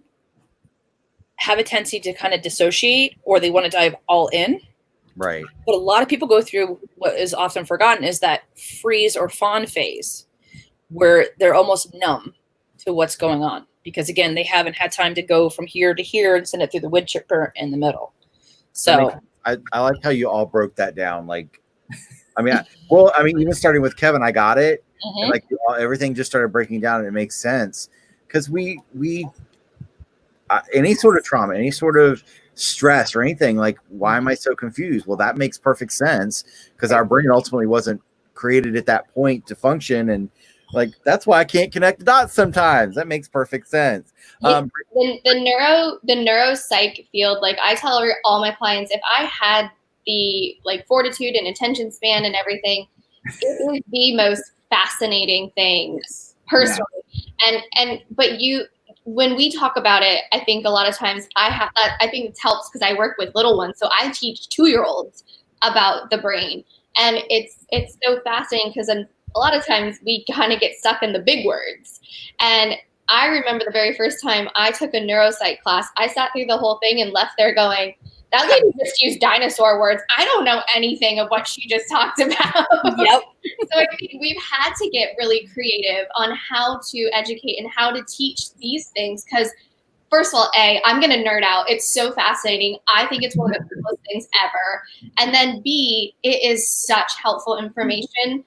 Speaker 2: have a tendency to kind of dissociate, or they want to dive all in.
Speaker 1: Right.
Speaker 2: But a lot of people go through what is often forgotten is that freeze or fawn phase where they're almost numb to what's going on. Because again, they haven't had time to go from here to here and send it through the wood chipper in the middle. So
Speaker 1: I like how you all broke that down. Like, even starting with Kevin, I got it. And like everything just started breaking down and it makes sense. Because we any sort of trauma, any sort of stress or anything, like, why am I so confused? Well, that makes perfect sense because our brain ultimately wasn't created at that point to function. And like, that's why I can't connect the dots sometimes. That makes perfect sense.
Speaker 4: The neuropsych field, like I tell all my clients, if I had the like fortitude and attention span and everything, it is the most fascinating thing personally. Yeah. But when we talk about it, I think a lot of times I think it helps because I work with little ones. So I teach 2-year-olds about the brain, and it's so fascinating because a lot of times we kind of get stuck in the big words. And I remember the very first time I took a neuropsych class, I sat through the whole thing and left there going, that lady just used dinosaur words. I don't know anything of what she just talked about.
Speaker 2: Yep.
Speaker 4: So I think we've had to get really creative on how to educate and how to teach these things. Because first of all, I'm going to nerd out. It's so fascinating. I think it's one of the coolest things ever. And then B, it is such helpful information,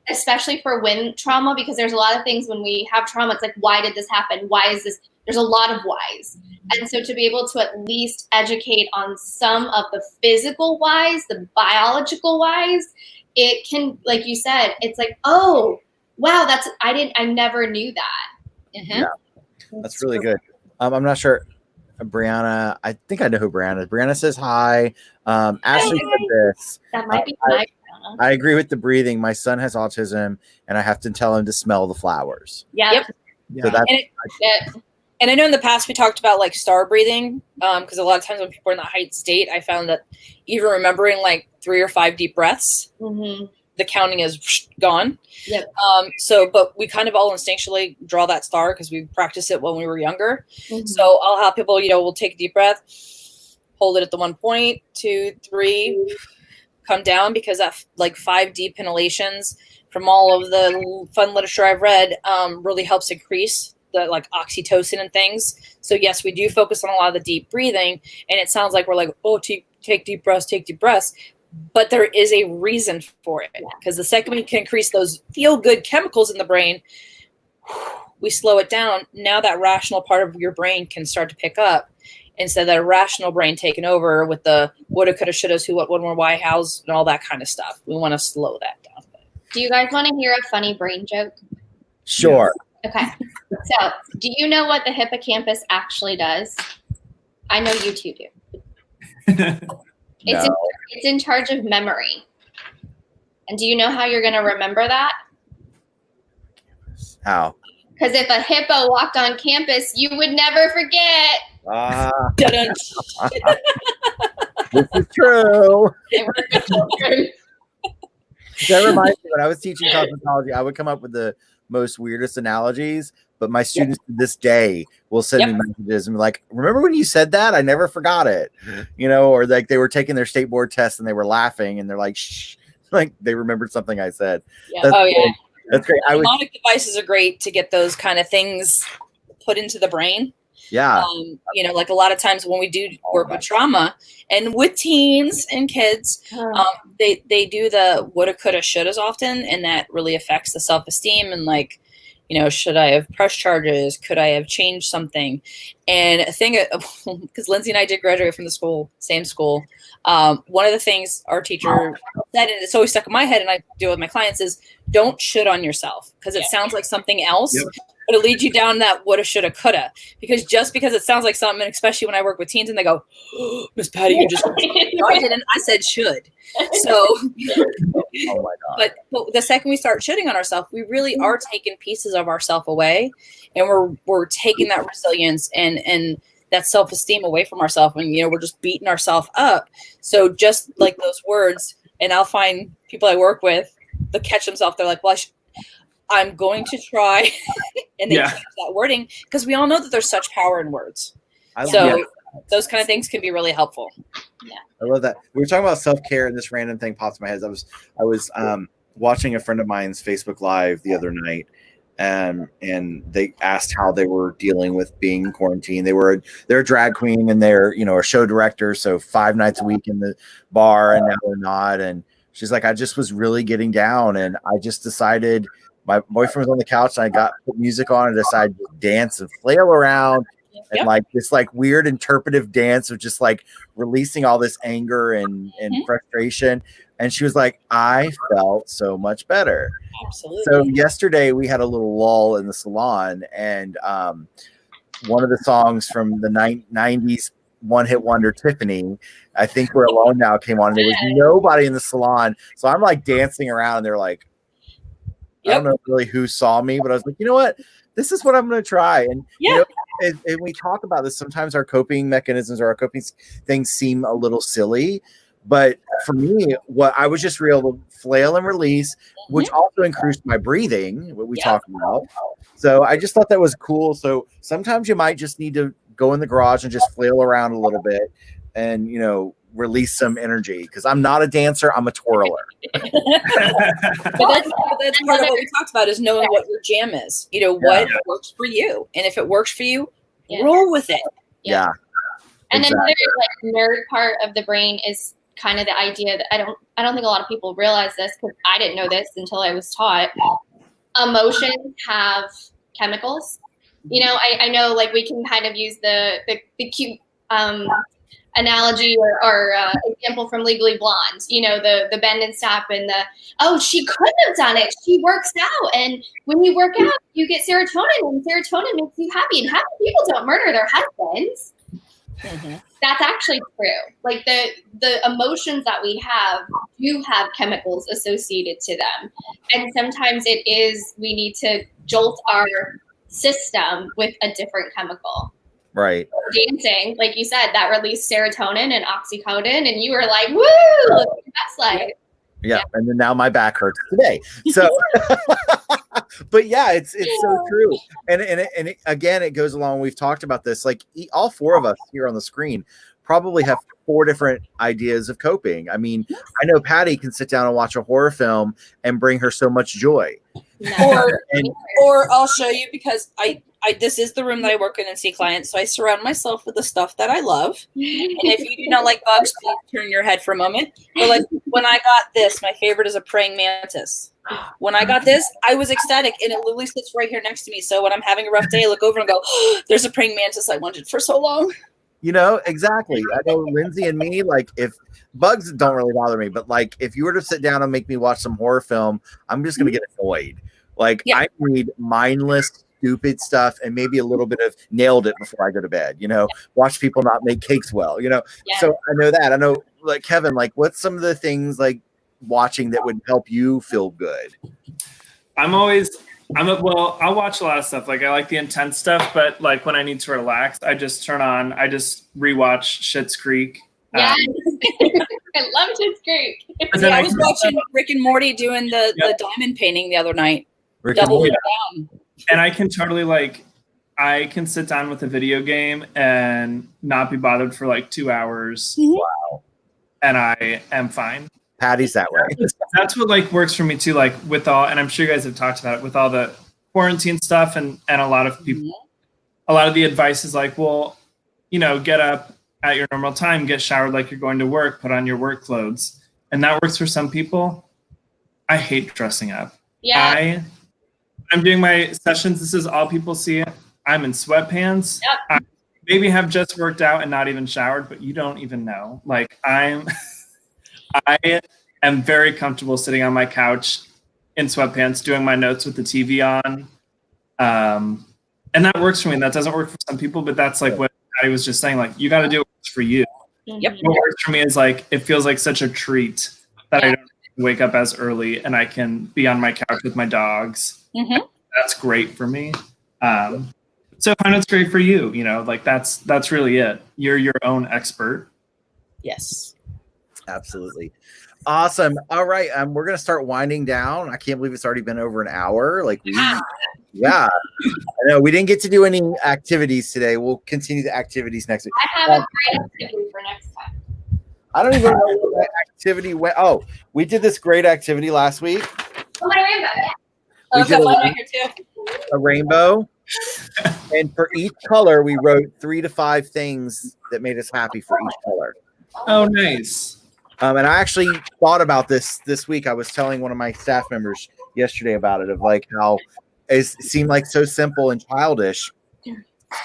Speaker 4: especially for wind trauma, because there's a lot of things when we have trauma, it's like, why did this happen? Why is this? There's a lot of whys. And so to be able to at least educate on some of the physical whys, the biological whys, it can, like you said, it's like, oh, wow, I never knew that.
Speaker 1: Yeah, that's really good. I'm not sure. Brianna, I think I know who Brianna is. Brianna says hi. Ashley said this.
Speaker 4: That might be my Brianna.
Speaker 1: I agree with the breathing. My son has autism, and I have to tell him to smell the flowers.
Speaker 2: Yep.
Speaker 1: So that's
Speaker 2: and I know in the past we talked about like star breathing, because a lot of times when people are in that heightened state, I found that even remembering like 3 or 5 deep breaths, the counting is gone.
Speaker 4: Yep.
Speaker 2: But we kind of all instinctually draw that star because we practiced it when we were younger. So I'll have people, we'll take a deep breath, hold it at the 1 point, 2, 3, come down, because that like 5 deep inhalations from all of the fun literature I've read really helps increase the like oxytocin and things. So yes, we do focus on a lot of the deep breathing, and it sounds like we're like, oh, take deep breaths, but there is a reason for it, because the second we can increase those feel good chemicals in the brain, we slow it down. Now that rational part of your brain can start to pick up, instead of that irrational brain taking over with the woulda, coulda, shouldas, who, what, when, where, why, hows, and all that kind of stuff. We want to slow that down.
Speaker 4: Do you guys want to hear a funny brain joke?
Speaker 1: Sure.
Speaker 4: Okay. So, do you know what the hippocampus actually does? I know you two do. It's in charge of memory. And do you know how you're going to remember that?
Speaker 1: How?
Speaker 4: Because if a hippo walked on campus, you would never forget.
Speaker 1: This is true. That reminds me, when I was teaching cosmetology, I would come up with the most weirdest analogies, but my students to this day will send me messages and be like, remember when you said that? I never forgot it. You know, or like they were taking their state board test and they were laughing and they're like, shh, like they remembered something I said.
Speaker 2: Yeah.
Speaker 1: That's
Speaker 2: great.
Speaker 1: That's great.
Speaker 2: Mnemonic devices are great to get those kind of things put into the brain.
Speaker 1: Yeah.
Speaker 2: You know, like a lot of times when we do work with trauma and with teens and kids, they do the woulda, coulda, shouldas often, and that really affects the self-esteem and like, you know, should I have pressed charges? Could I have changed something? And a thing, because Lindsey and I did graduate from the school, same school. One of the things our teacher said, and it's always stuck in my head, and I deal with my clients, is don't shit on yourself because it sounds like something else. Yep. But it leads you down that woulda, shoulda, coulda. Because just because it sounds like something, especially when I work with teens and they go, oh, Miss Patti, you just, no, I didn't. I said should. So,
Speaker 1: oh my God.
Speaker 2: But the second we start shitting on ourselves, we really are taking pieces of ourselves away, and we're taking that resilience and that self-esteem away from ourselves, and you know, we're just beating ourselves up. So just like those words, and I'll find people I work with, they'll catch themselves. They're like, well, I'm going to try. And they change that wording because we all know that there's such power in words. Those kind of things can be really helpful. Yeah.
Speaker 1: I love that. We were talking about self-care and this random thing pops in my head. I was watching a friend of mine's Facebook Live the other night, and they asked how they were dealing with being in quarantine. They're a drag queen and they're, you know, a show director. So 5 nights a week in the bar, and now they're not. And she's like, I just was really getting down, and I just decided. My boyfriend was on the couch and I put music on and decided to dance and flail around and like this like weird interpretive dance of just like releasing all this anger and frustration. And she was like, I felt so much better.
Speaker 2: Absolutely.
Speaker 1: So yesterday we had a little lull in the salon, and one of the songs from the 90s one-hit wonder Tiffany, I Think We're Alone Now, came on, and there was nobody in the salon. So I'm like dancing around and they're like, I don't know really who saw me, but I was like, you know what? This is what I'm going to try. And, you know, and we talk about this. Sometimes our coping mechanisms or our coping things seem a little silly. But for me, what I was just real to flail and release, which also increased my breathing, what we talked about. So I just thought that was cool. So sometimes you might just need to go in the garage and just flail around a little bit and, you know, release some energy, because I'm not a dancer, I'm a twirler.
Speaker 2: But that's part of what we talked about, is knowing what your jam is. You know, what works for you, and if it works for you, roll with it.
Speaker 1: Yeah.
Speaker 4: And then another like nerd part of the brain is kind of the idea that I don't think a lot of people realize this, because I didn't know this until I was taught. Emotions have chemicals. You know, I know like we can kind of use the cute analogy or example from Legally Blonde, you know, the bend and stop and she couldn't have done it. She works out, and when you work out, you get serotonin, and serotonin makes you happy. And happy people don't murder their husbands. Mm-hmm. That's actually true. Like the emotions that we have do have chemicals associated to them, and sometimes we need to jolt our system with a different chemical.
Speaker 1: Right.
Speaker 4: Dancing, like you said, that released serotonin and oxytocin, and you were like, woo, look at the best life.
Speaker 1: Yeah. And then now my back hurts today. So, but yeah, it's so true. And again, it goes along. We've talked about this, like all 4 of us here on the screen probably have 4 different ideas of coping. I mean, I know Patti can sit down and watch a horror film and bring her so much joy.
Speaker 2: Or I'll show you, because I this is the room that I work in and see clients, so I surround myself with the stuff that I love. And if you do not like bugs, please turn your head for a moment. But like when I got this, my favorite is a praying mantis. When I got this, I was ecstatic, and it literally sits right here next to me. So when I'm having a rough day, I look over and go, oh, there's a praying mantis I wanted for so long.
Speaker 1: You know, exactly. I know Lindsey and me, like, if bugs don't really bother me, but like if you were to sit down and make me watch some horror film, I'm just going to get annoyed. Like I need mindless, stupid stuff, and maybe a little bit of nailed it before I go to bed, you know, watch people not make cakes well, you know? So I know that. I know, like, Kevin, like, what's some of the things like watching that would help you feel good?
Speaker 3: I'll watch a lot of stuff. Like, I like the intense stuff, but like when I need to relax, I just rewatch Schitt's Creek.
Speaker 4: Yeah. I love Schitt's Creek.
Speaker 2: Yeah, I was watching Rick and Morty doing the diamond painting the other night. Double down.
Speaker 3: And I can totally like, I can sit down with a video game and not be bothered for like 2 hours.
Speaker 1: Wow.
Speaker 3: And I am fine.
Speaker 1: Patty's that way.
Speaker 3: That's what like works for me too. Like with all, and I'm sure you guys have talked about it with all the quarantine stuff, and a lot of people, a lot of the advice is like, well, you know, get up at your normal time, get showered like you're going to work, put on your work clothes. And that works for some people. I hate dressing up.
Speaker 4: Yeah.
Speaker 3: I'm doing my sessions. This is all people see. I'm in sweatpants.
Speaker 4: Yep.
Speaker 3: I maybe have just worked out and not even showered, but you don't even know. Like I am very comfortable sitting on my couch in sweatpants, doing my notes with the TV on. And that works for me. That doesn't work for some people, but that's like what Patti was just saying. Like, you got to do what works for you.
Speaker 2: Yep.
Speaker 3: What works for me is like, it feels like such a treat that I don't wake up as early and I can be on my couch with my dogs. That's great for me. So find what's great for you. You know, like that's really it. You're your own expert.
Speaker 2: Yes.
Speaker 1: Absolutely. Awesome. All right. We're going to start winding down. I can't believe it's already been over an hour. Like yeah. I know we didn't get to do any activities today. We'll continue the activities next week.
Speaker 4: I have a great activity for next time.
Speaker 1: I don't even know what that activity went. Oh, we did this great activity last week.
Speaker 4: Oh, my rainbow. Yeah.
Speaker 1: We
Speaker 2: I've got
Speaker 1: did
Speaker 2: mine right here too.
Speaker 1: a rainbow. And for each color, we wrote 3 to 5 things that made us happy for each color.
Speaker 3: Oh, nice.
Speaker 1: And I actually thought about this week. I was telling one of my staff members yesterday about it, of like how it seemed like so simple and childish.
Speaker 2: It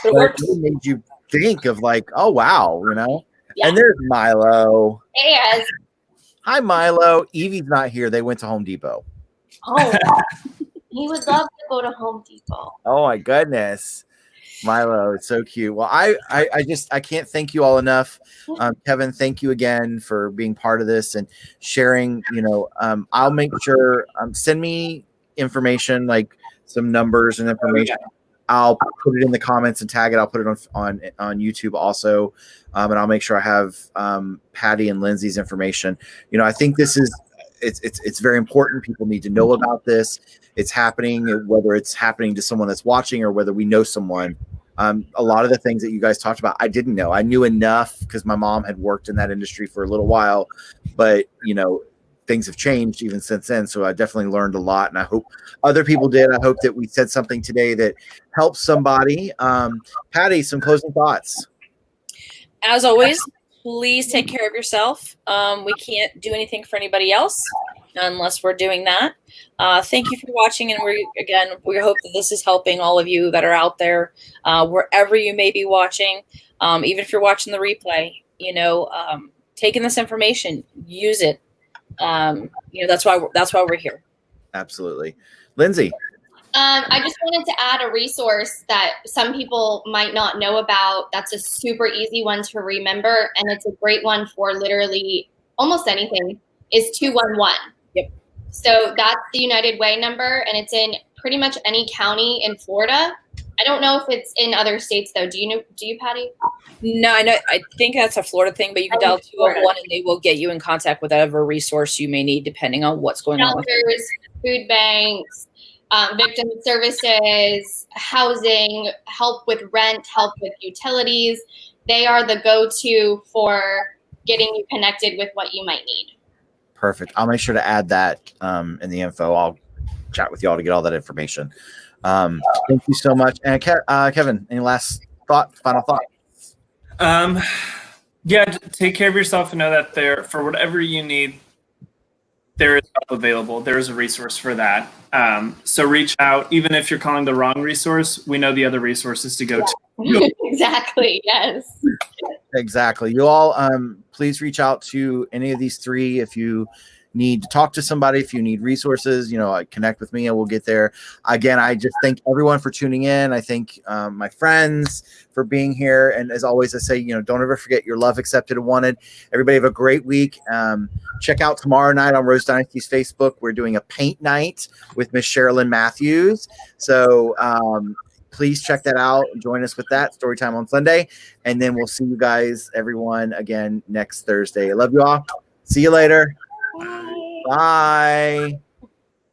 Speaker 1: But
Speaker 2: works.
Speaker 1: it really made you think of like, oh, wow, you know?
Speaker 4: Yeah.
Speaker 1: And there's Milo.
Speaker 4: Yes.
Speaker 1: Hi, Milo. Evie's not here. They went to Home Depot.
Speaker 4: Oh, he would love to go to Home Depot.
Speaker 1: Oh, my goodness. Milo, it's so cute. Well, I can't thank you all enough. Kevin, thank you again for being part of this and sharing. You know, I'll make sure send me information, like some numbers and information. I'll put it in the comments and tag it. I'll put it on YouTube also, and I'll make sure I have Patti and Lindsey's information. You know, I think this is it's very important. People need to know about this. It's happening, whether it's happening to someone that's watching or whether we know someone. A lot of the things that you guys talked about, I didn't know. I knew enough because my mom had worked in that industry for a little while, but you know, things have changed even since then. So I definitely learned a lot, and I hope other people did. I hope that we said something today that helps somebody. Patti, some closing thoughts.
Speaker 2: As always, please take care of yourself. We can't do anything for anybody else unless we're doing that. Thank you for watching, and we hope that this is helping all of you that are out there, wherever you may be watching, even if you're watching the replay. You know, taking this information, use it. You know, that's why we're here.
Speaker 1: Absolutely. Lindsey.
Speaker 4: I just wanted to add a resource that some people might not know about. That's a super easy one to remember, and it's a great one for literally almost anything, is 211.
Speaker 2: Yep.
Speaker 4: So that's the United Way number, and it's in pretty much any county in Florida. I don't know if it's in other states, though. Do you, Patti?
Speaker 2: No, I know. I think that's a Florida thing, but you can dial 211 and they will get you in contact with whatever resource you may need, depending on what's going on.
Speaker 4: Shelters, food banks, victim services, housing, help with rent, help with utilities. They are the go-to for getting you connected with what you might need.
Speaker 1: Perfect. I'll make sure to add that in the info. I'll chat with y'all to get all that information. Thank you so much. And Kevin, any final thought?
Speaker 3: Yeah, take care of yourself and know that for whatever you need, there is help available. There is a resource for that. So reach out. Even if you're calling the wrong resource, we know the other resources to go to.
Speaker 4: Exactly. Yes.
Speaker 1: Exactly. You all, please reach out to any of these 3 if you need to talk to somebody, if you need resources, you know, connect with me and we'll get there. Again, I just thank everyone for tuning in. I thank my friends for being here. And as always, I say, you know, don't ever forget your love, accepted, and wanted. Everybody have a great week. Check out tomorrow night on Rose Dynasty's Facebook. We're doing a paint night with Miss Sherilyn Matthews. So please check that out. Join us with that. Storytime on Sunday. And then we'll see you guys, everyone, again next Thursday. I love you all. See you later.
Speaker 4: Bye.
Speaker 1: Bye.